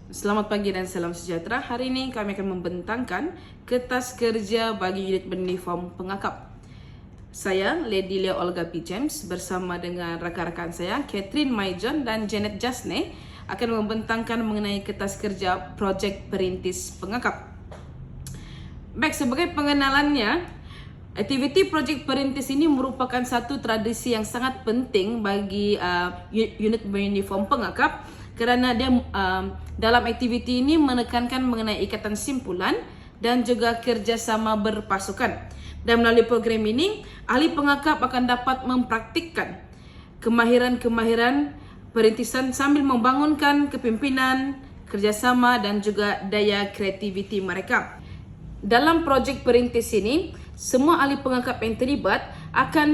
Selamat pagi dan salam sejahtera. Hari ini kami akan membentangkan kertas kerja bagi unit uniform pengakap. Saya, Lady Lea Olga P. James, bersama dengan rakan-rakan saya, Catherine Maijon dan Janet Jasne, akan membentangkan mengenai kertas kerja projek perintis pengakap. Baik, sebagai pengenalannya, aktiviti projek perintis ini merupakan satu tradisi yang sangat penting bagi unit uniform pengakap kerana dia dalam aktiviti ini menekankan mengenai ikatan simpulan dan juga kerjasama berpasukan. Dan melalui program ini, ahli pengakap akan dapat mempraktikkan kemahiran-kemahiran perintisan sambil membangunkan kepimpinan, kerjasama dan juga daya kreativiti mereka. Dalam projek perintis ini, semua ahli pengakap yang terlibat akan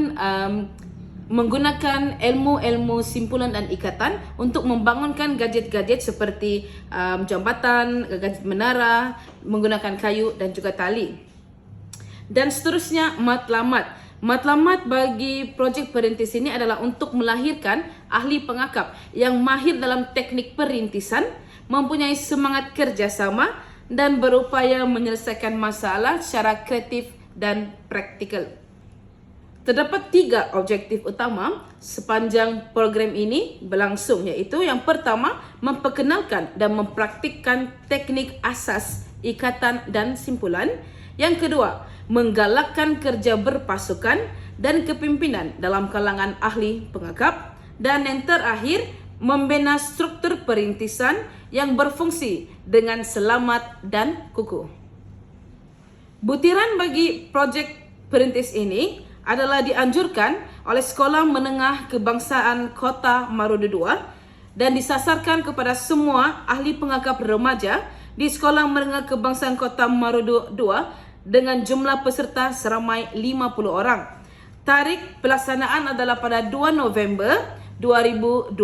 menggunakan ilmu-ilmu simpulan dan ikatan untuk membangunkan gadget-gadget seperti jambatan, gadget menara, menggunakan kayu dan juga tali. Dan seterusnya, matlamat. Matlamat bagi projek perintis ini adalah untuk melahirkan ahli pengakap yang mahir dalam teknik perintisan, mempunyai semangat kerjasama dan berupaya menyelesaikan masalah secara kreatif dan praktikal. Terdapat 3 objektif utama sepanjang program ini berlangsung, iaitu yang pertama, memperkenalkan dan mempraktikkan teknik asas ikatan dan simpulan. Yang kedua, menggalakkan kerja berpasukan dan kepimpinan dalam kalangan ahli pengakap. Dan yang terakhir, membina struktur perintisan yang berfungsi dengan selamat dan kukuh. Butiran bagi projek perintis ini adalah dianjurkan oleh Sekolah Menengah Kebangsaan Kota Marudu II dan disasarkan kepada semua ahli pengakap remaja di Sekolah Menengah Kebangsaan Kota Marudu II dengan jumlah peserta seramai 50 orang. Tarikh pelaksanaan adalah pada 2 November 2024.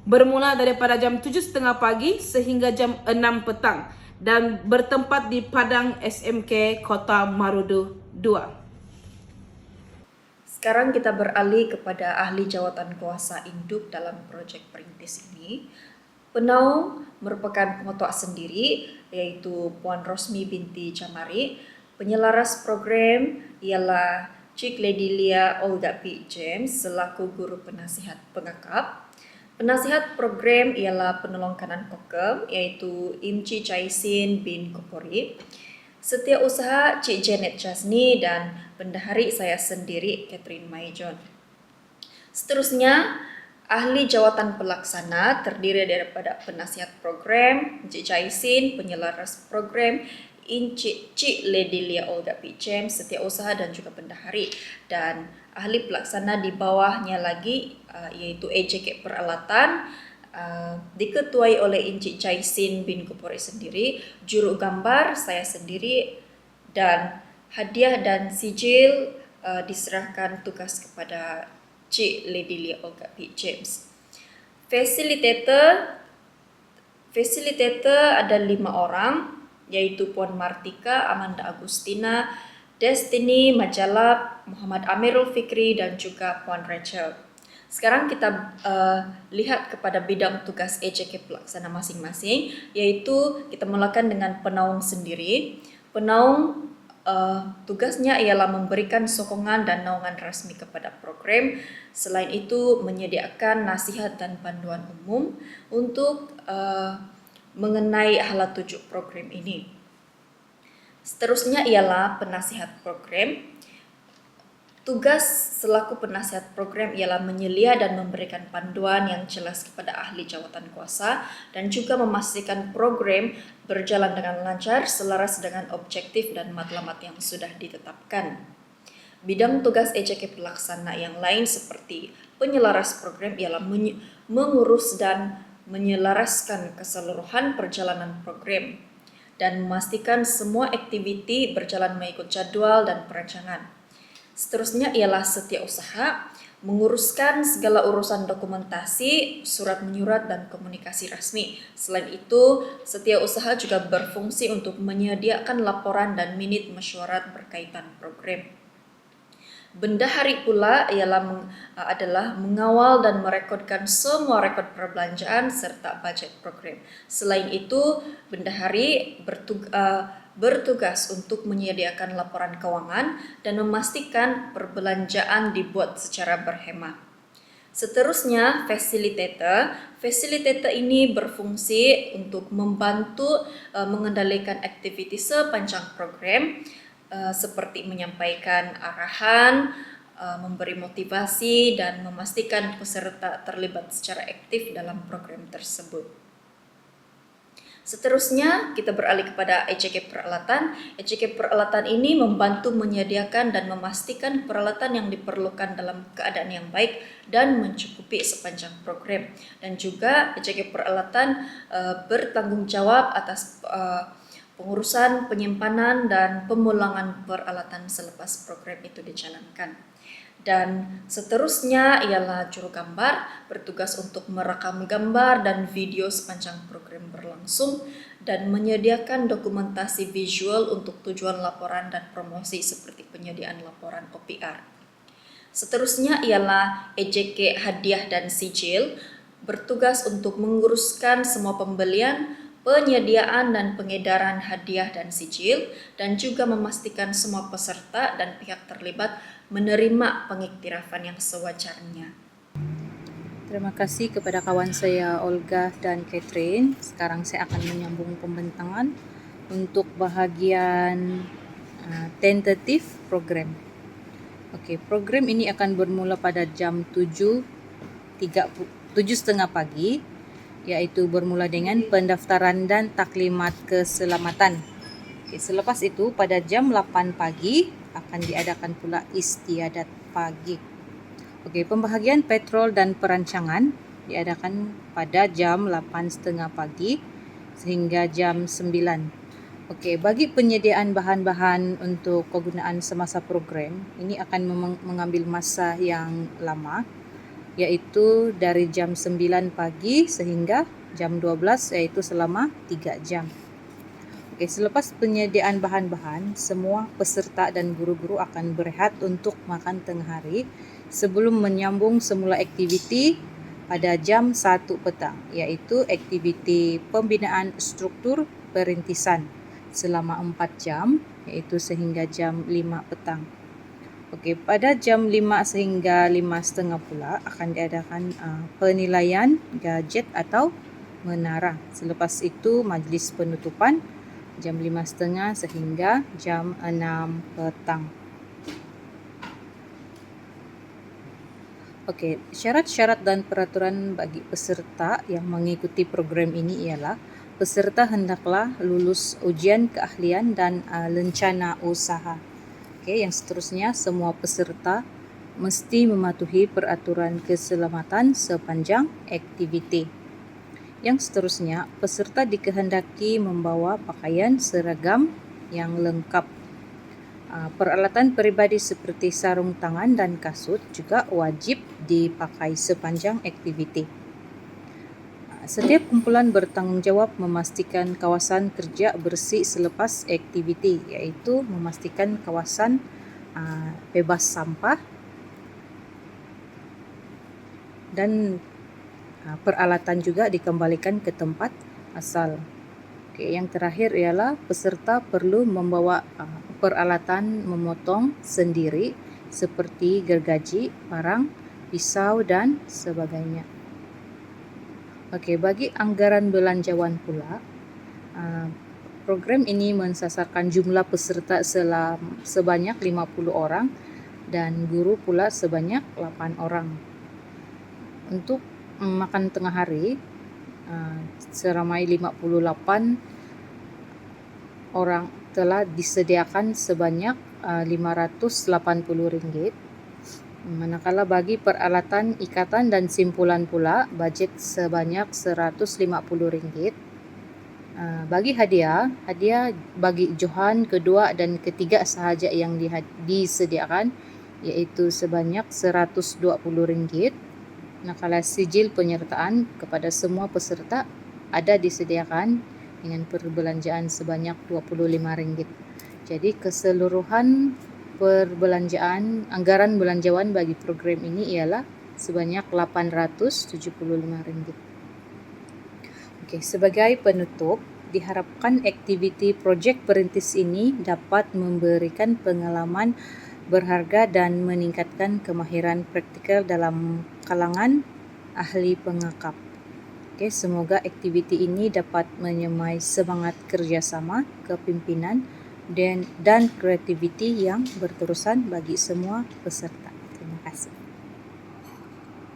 Bermula daripada jam 7.30 pagi sehingga jam 6 petang dan bertempat di Padang SMK Kota Marudu II. Sekarang kita beralih kepada ahli jawatan kuasa induk dalam projek perintis ini. Penaung merupakan pengetua sendiri, yaitu Puan Rosmi binti Jamari. Penyelaras program ialah Cik Lady Lea Olga P. James selaku guru penasihat pengakap. Penasihat program ialah penolong kanan kokem, iaitu Imci Chaisin bin Kopori. Setiausaha Cik Janet Jasni dan bendahari saya sendiri, Catherine Maijon. Seterusnya, ahli jawatan pelaksana terdiri daripada penasihat program, Cik Chaisin, penyelaras program, Cik Lady Lea Olga P. James, setiausaha dan juga bendahari. Dan ahli pelaksana di bawahnya lagi yaitu AJK Peralatan, diketuai oleh Encik Chaisin bin Kopori sendiri, juru gambar saya sendiri, dan hadiah dan sijil diserahkan tugas kepada Cik Lady Lea Olga P. James. Fasilitator ada 5 orang, yaitu Puan Martika, Amanda Agustina, Destiny Majalap, Muhammad Amirul Fikri dan juga Puan Rachel. Sekarang kita lihat kepada bidang tugas AJK pelaksana masing-masing, yaitu kita mulakan dengan penaung sendiri. Penaung tugasnya ialah memberikan sokongan dan naungan rasmi kepada program. Selain itu, menyediakan nasihat dan panduan umum untuk mengenai hala tuju program ini. Seterusnya ialah penasihat program. Tugas selaku penasihat program ialah menyelia dan memberikan panduan yang jelas kepada ahli jawatan kuasa dan juga memastikan program berjalan dengan lancar selaras dengan objektif dan matlamat yang sudah ditetapkan. Bidang tugas AJK pelaksana yang lain seperti penyelaras program ialah mengurus dan menyelaraskan keseluruhan perjalanan program dan memastikan semua aktiviti berjalan mengikut jadwal dan perancangan. Seterusnya ialah setiausaha, menguruskan segala urusan dokumentasi, surat menyurat dan komunikasi resmi. Selain itu, setiausaha juga berfungsi untuk menyediakan laporan dan minit mesyuarat berkaitan program. Bendahari pula adalah mengawal dan merekodkan semua rekod perbelanjaan serta budget program. Selain itu, bendahari bertugas untuk menyediakan laporan keuangan dan memastikan perbelanjaan dibuat secara berhemah. Seterusnya, fasilitator. Fasilitator ini berfungsi untuk membantu mengendalikan aktiviti sepanjang program, seperti menyampaikan arahan, memberi motivasi, dan memastikan peserta terlibat secara aktif dalam program tersebut. Seterusnya, kita beralih kepada ECK peralatan. ECK peralatan ini membantu menyediakan dan memastikan peralatan yang diperlukan dalam keadaan yang baik dan mencukupi sepanjang program. Dan juga ECK peralatan bertanggung jawab atas pengurusan, penyimpanan, dan pemulangan peralatan selepas program itu dijalankan. Dan seterusnya ialah juru gambar, bertugas untuk merekam gambar dan video sepanjang program berlangsung dan menyediakan dokumentasi visual untuk tujuan laporan dan promosi seperti penyediaan laporan OPR. Seterusnya ialah EJK hadiah dan sijil, bertugas untuk menguruskan semua pembelian, penyediaan dan pengedaran hadiah dan sijil, dan juga memastikan semua peserta dan pihak terlibat menerima pengiktirafan yang sewajarnya. Terima kasih kepada kawan saya Olga dan Catherine. Sekarang saya akan menyambung pembentangan untuk bahagian tentatif program. Okey, program ini akan bermula pada jam 7.30 pagi, iaitu bermula dengan pendaftaran dan taklimat keselamatan. Okey, selepas itu pada jam 8 pagi akan diadakan pula istiadat pagi. Okey, pembahagian petrol dan perancangan diadakan pada jam 8.30 pagi sehingga jam 9. Okey, bagi penyediaan bahan-bahan untuk kegunaan semasa program, ini akan mengambil masa yang lama, iaitu dari jam 9 pagi sehingga jam 12, iaitu selama 3 jam. Okey, selepas penyediaan bahan-bahan, semua peserta dan guru-guru akan berehat untuk makan tengah hari sebelum menyambung semula aktiviti pada jam 1 petang, iaitu aktiviti pembinaan struktur perintisan selama 4 jam, iaitu sehingga jam 5 petang. Okey, pada jam 5 sehingga 5.30 pula akan diadakan penilaian gadget atau menara. Selepas itu majlis penutupan jam 5.30 sehingga jam 6 petang. Okey, syarat-syarat dan peraturan bagi peserta yang mengikuti program ini ialah peserta hendaklah lulus ujian keahlian dan lencana usaha. Okey, yang seterusnya semua peserta mesti mematuhi peraturan keselamatan sepanjang aktiviti. Yang seterusnya, peserta dikehendaki membawa pakaian seragam yang lengkap. Peralatan peribadi seperti sarung tangan dan kasut juga wajib dipakai sepanjang aktiviti. Setiap kumpulan bertanggungjawab memastikan kawasan kerja bersih selepas aktiviti, iaitu memastikan kawasan bebas sampah dan peralatan juga dikembalikan ke tempat asal. Okey, yang terakhir ialah peserta perlu membawa peralatan memotong sendiri seperti gergaji, parang, pisau dan sebagainya. Okey, bagi anggaran belanjawan pula, program ini mensasarkan jumlah peserta sebanyak 50 orang dan guru pula sebanyak 8 orang. Untuk makan tengah hari, seramai 58 orang telah disediakan sebanyak RM580. Manakala bagi peralatan ikatan dan simpulan pula, bajet sebanyak RM150. Bagi hadiah bagi Johan kedua dan ketiga sahaja yang disediakan, iaitu sebanyak RM120. Manakala sijil penyertaan kepada semua peserta ada disediakan dengan perbelanjaan sebanyak RM25. Jadi keseluruhan Anggaran belanjawan bagi program ini ialah sebanyak Rp875. Oke, sebagai penutup, diharapkan aktiviti projek perintis ini dapat memberikan pengalaman berharga dan meningkatkan kemahiran praktikal dalam kalangan ahli pengakap. Oke, semoga aktiviti ini dapat menyemai semangat kerjasama, kepimpinan, dan kreativiti yang berterusan bagi semua peserta.